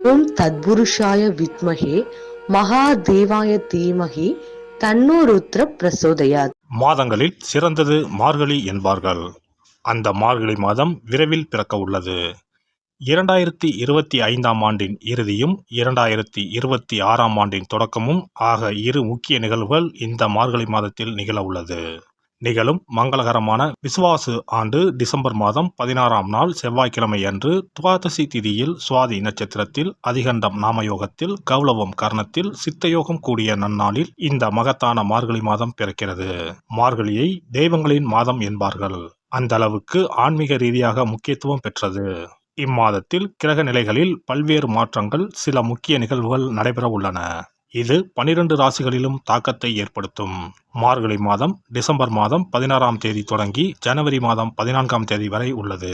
ஓம் தத்புருஷாய வித்மஹே மகாதேவாய தீமஹி தன்னோ ருத்ர பிரசோதயாத். மாதங்களில் சிறந்தது மார்கழி என்பார்கள். அந்த மார்கழி மாதம் விரைவில் பிறக்க உள்ளது. 2025ஆம் ஆண்டின் இறுதியும் 2026ஆம் ஆண்டின் தொடக்கமும் ஆக இரு முக்கிய நிகழ்வுகள் இந்த மார்கழி மாதத்தில் நிகழ உள்ளது. நிகழும் மங்களகரமான விசுவாசு ஆண்டு டிசம்பர் மாதம் 16ஆம் நாள் செவ்வாய்க்கிழமை அன்று துவாதசி திதியில் சுவாதி நட்சத்திரத்தில் அதிகண்டம் நாமயோகத்தில் கௌளவம் கர்ணத்தில் சித்தயோகம் கூடிய நன்னாளில் இந்த மகத்தான மார்கழி மாதம் பிறக்கிறது. மார்கழியை தெய்வங்களின் மாதம் என்பார்கள். அந்த அளவுக்கு ஆன்மீக ரீதியாக முக்கியத்துவம் பெற்றது. இம்மாதத்தில் கிரக நிலைகளில் பல்வேறு மாற்றங்கள், சில முக்கிய நிகழ்வுகள் நடைபெற உள்ளன. இது 12 ராசிகளிலும் தாக்கத்தை ஏற்படுத்தும். மார்கழி மாதம் டிசம்பர் மாதம் 16ஆம் தேதி தொடங்கி ஜனவரி மாதம் 14ஆம் தேதி வரை உள்ளது.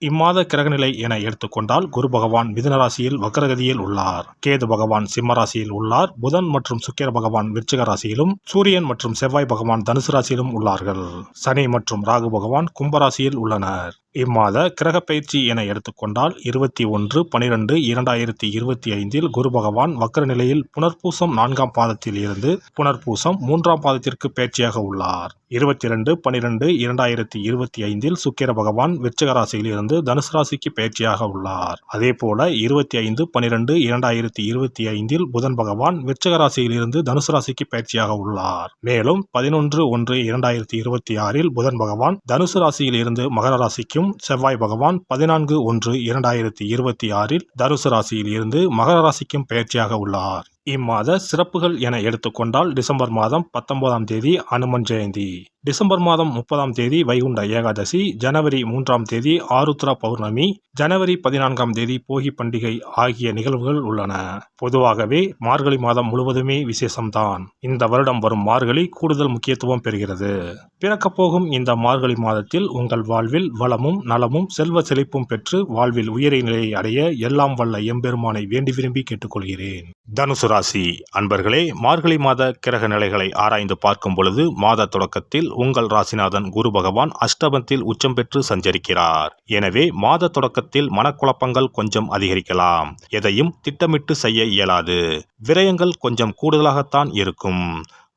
இம்மாத கிரகநிலை என எடுத்துக்கொண்டால் குரு பகவான் மிதுன ராசியில் வக்ரகதியில் உள்ளார். கேது பகவான் சிம்ம ராசியில் உள்ளார். புதன் மற்றும் சுக்கிர பகவான் விருச்சிக ராசியிலும், சூரியன் மற்றும் செவ்வாய் பகவான் தனுசு ராசியிலும் உள்ளார்கள். சனி மற்றும் ராகு பகவான் கும்பராசியில் உள்ளனர். இம்மாத கிரக பயிற்சி என எடுத்துக்கொண்டால் 21/12/2025 குரு பகவான் வக்ர நிலையில் புனர்பூசம் 4ஆம் பாதத்தில் இருந்து புனர்பூசம் 3ஆம் பாதத்திற்கு பயிற்சியாக உள்ளார். 22/12/2025 சுக்கிர பகவான் விருச்சிக ராசியில் இருந்து தனுசு ராசிக்கு பயிற்சியாக உள்ளார். அதேபோல 25/12/2025 புதன் பகவான் விருச்சிக ராசியில் இருந்து தனுசு ராசிக்கு பயிற்சியாக உள்ளார். மேலும் 11/1/2026 புதன் பகவான் தனுசு ராசியில் இருந்து மகர ராசிக்கும், செவ்வாய் பகவான் 14/1/2026 தனுசு ராசியில் இருந்து மகர ராசிக்கும் பயிற்சியாக உள்ளார். இம்மாத சிறப்புகள் என எடுத்துக்கொண்டால் டிசம்பர் மாதம் 19ஆம் தேதி அனுமன் ஜெயந்தி, டிசம்பர் மாதம் 30ஆம் தேதி வைகுண்ட ஏகாதசி, ஜனவரி 3ஆம் தேதி ஆருத்ரா பௌர்ணமி, ஜனவரி 14ஆம் தேதி போகி பண்டிகை ஆகிய நிகழ்வுகள் உள்ளன. பொதுவாகவே மார்கழி மாதம் முழுவதுமே விசேஷம்தான். இந்த வருடம் வரும் மார்கழி கூடுதல் முக்கியத்துவம் பெறுகிறது. பிறக்கப் போகும் இந்த மார்கழி மாதத்தில் உங்கள் வாழ்வில் வளமும் நலமும் செல்வ செழிப்பும் பெற்று வாழ்வில் உயரிய நிலையை அடைய எல்லாம் வல்ல எம்பெருமானை வேண்டி விரும்பி கேட்டுக்கொள்கிறேன். தனுசு ராசி அன்பர்களே, மார்கழி மாத கிரக நிலைகளை ஆராய்ந்து பார்க்கும் பொழுது மாத தொடக்கத்தில் உங்கள் ராசிநாதன் குரு பகவான் அஷ்டமத்தில் உச்சம் பெற்று சஞ்சரிக்கிறார். எனவே மாத தொடக்கத்தில் மனக்குழப்பங்கள் கொஞ்சம் அதிகரிக்கலாம். எதையும் திட்டமிட்டு செய்ய இயலாது. விரயங்கள் கொஞ்சம் கூடுதலாகத்தான் இருக்கும்.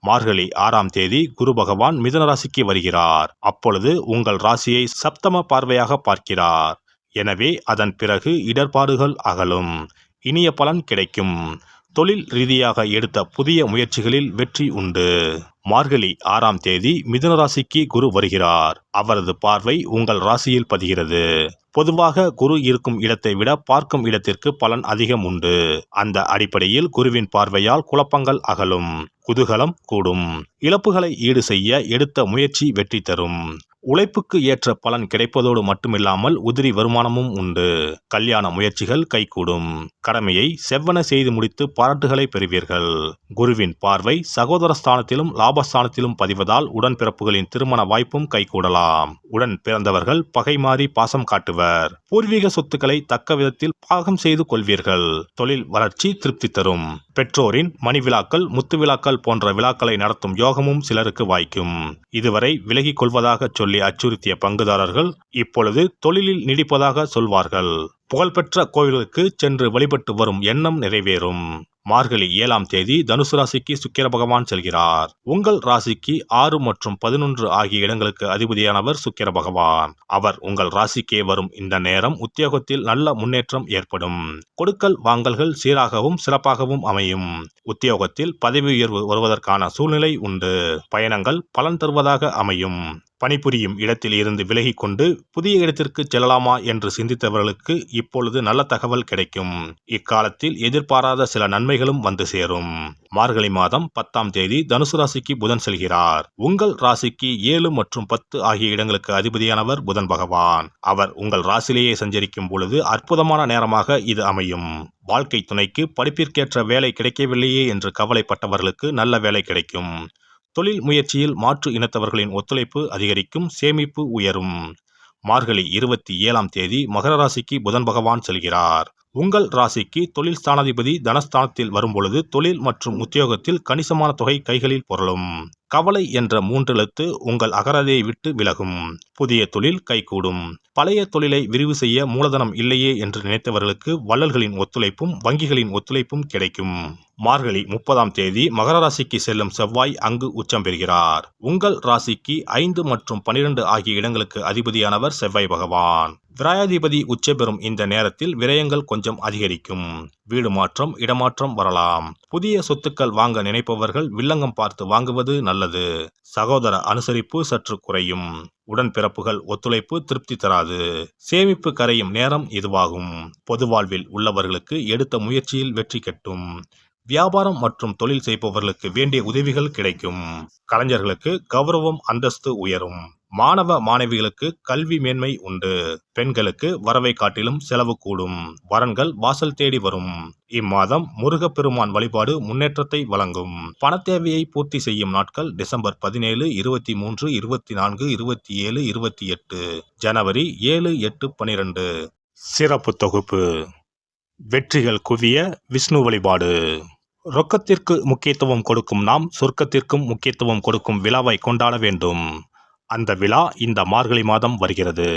மார்கழி 6ஆம் தேதி குரு பகவான் மிதுன ராசிக்கு வருகிறார். அப்பொழுது உங்கள் ராசியை சப்தம பார்வையாக பார்க்கிறார். எனவே அதன் பிறகு இடர்பாடுகள் அகலும். இனிய பலன் கிடைக்கும். தொழில் ரீதியாக எடுத்த புதிய முயற்சிகளில் வெற்றி உண்டு. மார்கழி 6ஆம் தேதி மிதுன ராசிக்கு குரு வருகிறார். அவரது பார்வை உங்கள் ராசியில் பதிகிறது. பொதுவாக குரு இருக்கும் இடத்தை விட பார்க்கும் இடத்திற்கு பலன் அதிகம் உண்டு. அந்த அடிப்படையில் குருவின் பார்வையால் குழப்பங்கள் அகலும். குதூகலம் கூடும். இழப்புகளை ஈடு செய்ய எடுத்த முயற்சி வெற்றி தரும். உழைப்புக்கு ஏற்ற பலன் கிடைப்பதோடு மட்டுமில்லாமல் உதிரி வருமானமும் உண்டு. கல்யாண முயற்சிகள் கைகூடும். கடமையை செவ்வன செய்து முடித்து பாராட்டுகளை பெறுவீர்கள். குருவின் பார்வை சகோதர ஸ்தானத்திலும் லாபஸ்தானத்திலும் பதிவதால் உடன்பிறப்புகளின் திருமண வாய்ப்பும் கைகூடலாம். உடன் பிறந்தவர்கள் பகை மாறி பாசம் காட்டுவர். பூர்வீக சொத்துக்களை தக்க விதத்தில் பாகம் செய்து கொள்வீர்கள். தொழில் வளர்ச்சி திருப்தி தரும். பெற்றோரின் மணி விழாக்கள், முத்து விழாக்கள் போன்ற விழாக்களை நடத்தும் யோகமும் சிலருக்கு வாய்க்கும். இதுவரை விலகிக் கொள்வதாக சொல்லி அச்சுறுத்திய பங்குதாரர்கள் இப்பொழுது தொழிலில் நீடிப்பதாக சொல்வார்கள். புகழ்பெற்ற கோவில்களுக்கு சென்று வழிபட்டு வரும் எண்ணம் நிறைவேறும். மார்கழி 7ஆம் தேதி தனுசு ராசிக்கு சுக்கிர பகவான் செல்கிறார். உங்கள் ராசிக்கு 6 மற்றும் 11 ஆகிய இடங்களுக்கு அதிபதியானவர் சுக்கிர பகவான். அவர் உங்கள் ராசிக்கே வரும் இந்த நேரம் உத்தியோகத்தில் நல்ல முன்னேற்றம் ஏற்படும். கொடுக்கல் வாங்கல்கள் சீராகவும் சிறப்பாகவும் அமையும். உத்தியோகத்தில் பதவி உயர்வு வருவதற்கான சூழ்நிலை உண்டு. பயணங்கள் பலன் தருவதாக அமையும். பணிபுரியும் இடத்தில் இருந்து விலகிக் கொண்டு புதிய இடத்திற்கு செல்லலாமா என்று சிந்தித்தவர்களுக்கு இப்பொழுது நல்ல தகவல் கிடைக்கும். இக்காலத்தில் எதிர்பாராத சில நன்மைகளும் வந்து சேரும். மார்கழி மாதம் 10ஆம் தேதி தனுசு ராசிக்கு புதன் செல்கிறார். உங்கள் ராசிக்கு 7 மற்றும் 10 ஆகிய இடங்களுக்கு அதிபதியானவர் புதன் பகவான். அவர் உங்கள் ராசியிலேயே சஞ்சரிக்கும் பொழுது அற்புதமான நேரமாக இது அமையும். வாழ்க்கை துணைக்கு படிப்பிற்கேற்ற வேலை கிடைக்கவில்லையே என்று கவலைப்பட்டவர்களுக்கு நல்ல வேலை கிடைக்கும். தொழில் முயற்சியில் மாற்று இனத்தவர்களின் ஒத்துழைப்பு அதிகரிக்கும். சேமிப்பு உயரும். மார்கழி 27ஆம் தேதி மகர ராசிக்கு புதன் பகவான் செல்கிறார். உங்கள் ராசிக்கு தொழில் ஸ்தானாதிபதி தனஸ்தானத்தில் வரும்பொழுது தொழில் மற்றும் உத்தியோகத்தில் கணிசமான தொகை கைகளில் புரளும். கவலை என்ற 3 எழுத்து உங்கள் அகராதியை விட்டு விலகும். புதிய தொழில் கைகூடும். பழைய தொழிலை விரிவு செய்ய மூலதனம் இல்லையே என்று நினைத்தவர்களுக்கு வள்ளல்களின் ஒத்துழைப்பும் வங்கிகளின் ஒத்துழைப்பும் கிடைக்கும். மார்கழி 30ஆம் தேதி மகர ராசிக்கு செல்லும் செவ்வாய் அங்கு உச்சம் பெறுகிறார். உங்கள் ராசிக்கு 5 மற்றும் 12 ஆகிய இடங்களுக்கு அதிபதியானவர் செவ்வாய் பகவான். விராயாதிபதி உச்ச பெறும் இந்த நேரத்தில் விரயங்கள் கொஞ்சம் அதிகரிக்கும். வீடு மாற்றம், இடமாற்றம் வரலாம். புதிய சொத்துக்கள் வாங்க நினைப்பவர்கள் வில்லங்கம் பார்த்து வாங்குவது நல்லது. சகோதர அனுசரிப்பு சற்று குறையும். உடன்பிறப்புகள் ஒத்துழைப்பு திருப்தி தராது. சேமிப்பு கரையும் நேரம் இதுவாகும். பொது வாழ்வில் உள்ளவர்களுக்கு எடுத்த முயற்சியில் வெற்றி கிட்டும். வியாபாரம் மற்றும் தொழில் செய்பவர்களுக்கு வேண்டிய உதவிகள் கிடைக்கும். கலைஞர்களுக்கு கௌரவம் அந்தஸ்து உயரும். மாணவ மாணவிகளுக்கு கல்வி மேன்மை உண்டு. பெண்களுக்கு வரவை காட்டிலும் செலவு கூடும். வரன்கள் வாசல் தேடி வரும். இம்மாதம் முருகப்பெருமான் வழிபாடு முன்னேற்றத்தை வழங்கும். பணத்தேவையை பூர்த்தி செய்யும் நாட்கள் டிசம்பர் 17, 23, 24, 27, 28, ஜனவரி 7, 8, 12. சிறப்பு தொகுப்பு. வெற்றிகள் குவிய விஷ்ணு வழிபாடு. ரொக்கத்திற்கு முக்கியத்துவம் கொடுக்கும் நாம் சொர்க்கத்திற்கும் முக்கியத்துவம் கொடுக்கும் விழாவை கொண்டாட வேண்டும். அந்த விழா இந்த மார்கழி மாதம் வருகிறது.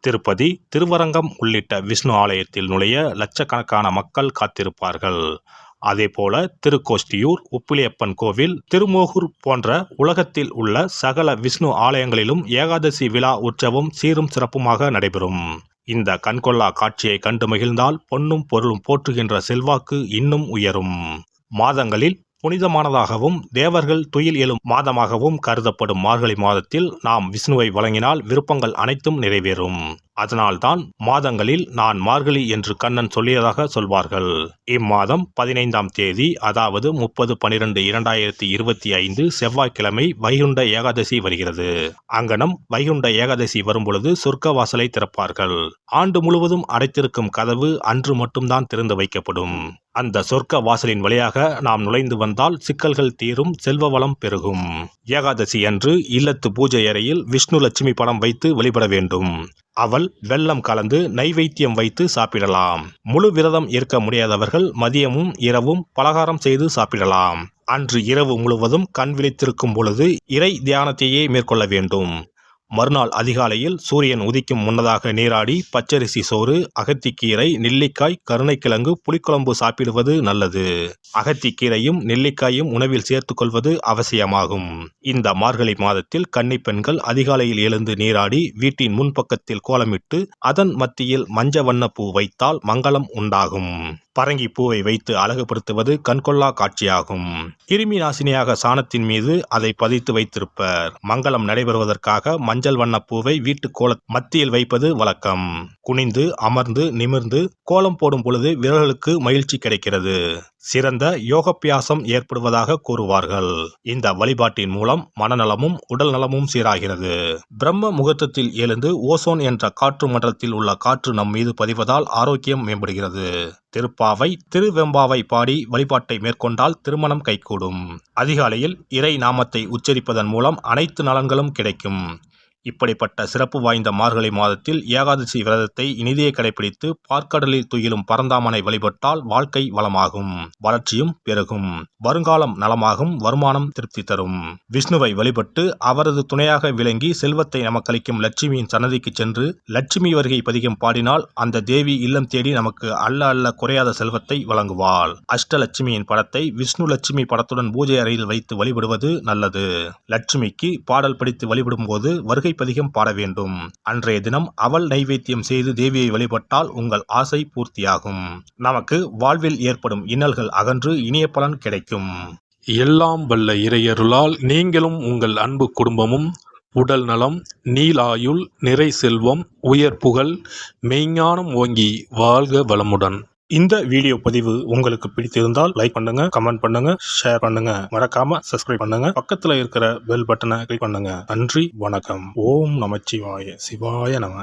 திருப்பதி, திருவரங்கம் உள்ளிட்ட விஷ்ணு ஆலயத்தில் நுழைய லட்சக்கணக்கான மக்கள் காத்திருப்பார்கள். அதேபோல திருக்கோஷ்டியூர், உப்பிலியப்பன் கோவில், திருமோகூர் போன்ற உலகத்தில் உள்ள சகல விஷ்ணு ஆலயங்களிலும் ஏகாதசி விழா உற்சவம் சீரும் சிறப்புமாக நடைபெறும். இந்த கண்கொள்ளா காட்சியை கண்டு மகிழ்ந்தால் பொன்னும் பொருளும் போற்றுகின்ற செல்வாக்கு இன்னும் உயரும். மாதங்களில் புனிதமானதாகவும் தேவர்கள் துயில் எழும் மாதமாகவும் கருதப்படும் மார்கழி மாதத்தில் நாம் விஷ்ணுவை வழங்கினால் விருப்பங்கள் அனைத்தும் நிறைவேறும். அதனால்தான் மாதங்களில் நான் மார்கழி என்று கண்ணன் சொல்லியதாக சொல்வார்கள். இம்மாதம் 15ஆம் தேதி அதாவது 30/12/2025 செவ்வாய்க்கிழமை வைகுண்ட ஏகாதசி வருகிறது. அங்கனம் வைகுண்ட ஏகாதசி வரும்பொழுது சொர்க்க வாசலை திறப்பார்கள். ஆண்டு முழுவதும் அடைத்திருக்கும் கதவு அன்று மட்டும்தான் திறந்து வைக்கப்படும். அந்த சொர்க்க வாசலின் வழியாக நாம் நுழைந்து வந்தால் சிக்கல்கள் தீரும், செல்வ வளம் பெருகும். ஏகாதசி அன்று இல்லத்து பூஜை அறையில் விஷ்ணு லட்சுமி படம் வைத்து வழிபட வேண்டும். அவள் வெல்லம் கலந்து நைவேத்தியம் வைத்து சாப்பிடலாம். முழு விரதம் இருக்க முடியாதவர்கள் மதியமும் இரவும் பலகாரம் செய்து சாப்பிடலாம். அன்று இரவு முழுவதும் கண் விழித்திருக்கும் பொழுது இறை தியானத்தையே மேற்கொள்ள வேண்டும். மறுநாள் அதிகாலையில் சூரியன் உதிக்கும் முன்னதாக நீராடி பச்சரிசி சோறு, அகத்திக்கீரை, நெல்லிக்காய், கருணைக்கிழங்கு, புளிக்குழம்பு சாப்பிடுவது நல்லது. அகத்திக்கீரையும் நெல்லிக்காயும் உணவில் சேர்த்துக் கொள்வது அவசியமாகும். இந்த மார்கழி மாதத்தில் கன்னிப் பெண்கள் அதிகாலையில் எழுந்து நீராடி வீட்டின் முன்பக்கத்தில் கோலமிட்டு அதன் மத்தியில் மஞ்ச வண்ண பூ வைத்தால் மங்களம் உண்டாகும். பரங்கி பூவை வைத்து அழகுபடுத்துவது கண்கொள்ளா காட்சியாகும். கிருமி நாசினியாக சாணத்தின் மீது அதை பதித்து வைத்திருப்பர். மங்களம் நடைபெறுவதற்காக மஞ்சள் வண்ண பூவை வீட்டு கோல மத்தியில் வைப்பது வழக்கம். குனிந்து அமர்ந்து நிமிர்ந்து கோலம் போடும் பொழுது விரல்களுக்கு மகிழ்ச்சி கிடைக்கிறது. சிறந்த யோகப்பியாசம் ஏற்படுவதாக கூறுவார்கள். இந்த வழிபாட்டின் மூலம் மனநலமும் உடல் நலமும் சீராகிறது. பிரம்ம முகூர்த்தத்தில் எழுந்து ஓசோன் என்ற காற்று மண்டலத்தில் உள்ள காற்று நம் மீது பதிவதால் ஆரோக்கியம் மேம்படுகிறது. திருப்பாவை, திருவெம்பாவை பாடி வழிபாட்டை மேற்கொண்டால் திருமணம் கைகூடும். அதிகாலையில் இறை நாமத்தை உச்சரிப்பதன் மூலம் அனைத்து நலன்களும் கிடைக்கும். இப்படிப்பட்ட சிறப்பு வாய்ந்த மார்கழி மாதத்தில் ஏகாதசி விரதத்தை இனிதே கடைபிடித்து பார்க்கடலில் துயிலும் பரந்தாமனை வழிபட்டால் வாழ்க்கை வளமாகும், வளர்ச்சியும் பெருகும், வருங்காலம் நலமாகும், வருமானம் திருப்தி தரும். விஷ்ணுவை வழிபட்டு அவரது துணையாக விளங்கி செல்வத்தை நமக்களிக்கும் லட்சுமியின் சன்னதிக்கு சென்று லட்சுமி வருகை பதிகம் பாடினால் அந்த தேவி இல்லம் தேடி நமக்கு அல்ல அல்ல குறையாத செல்வத்தை வழங்குவாள். அஷ்டலட்சுமியின் படத்தை விஷ்ணு லட்சுமி படத்துடன் பூஜை அறையில் வைத்து வழிபடுவது நல்லது. லட்சுமிக்கு பாடல் படித்து வழிபடும் போது வருகை பதிகம் பாட வேண்டும். அன்றைய தினம் அவள் நைவேத்தியம் செய்து தேவியை வழிபட்டால் உங்கள் ஆசை பூர்த்தியாகும். நமக்கு வாழ்வில் ஏற்படும் இன்னல்கள் அகன்று இனிய பலன் கிடைக்கும். எல்லாம் வல்ல இறையருளால் நீங்களும் உங்கள் அன்பு குடும்பமும் உடல் நலம், நீலாயுள், நிறை செல்வம், உயர் புகழ், மெய்ஞானம் ஓங்கி வாழ்க வளமுடன். இந்த வீடியோ பதிவு உங்களுக்கு பிடித்திருந்தால் லைக் பண்ணுங்க, கமெண்ட் பண்ணுங்க, ஷேர் பண்ணுங்க, மறக்காம சப்ஸ்கிரைப் பண்ணுங்க, பக்கத்துல இருக்கிற பெல் பட்டனை கிளிக் பண்ணுங்க. நன்றி, வணக்கம். ஓம் நமச்சிவாய, சிவாய நம.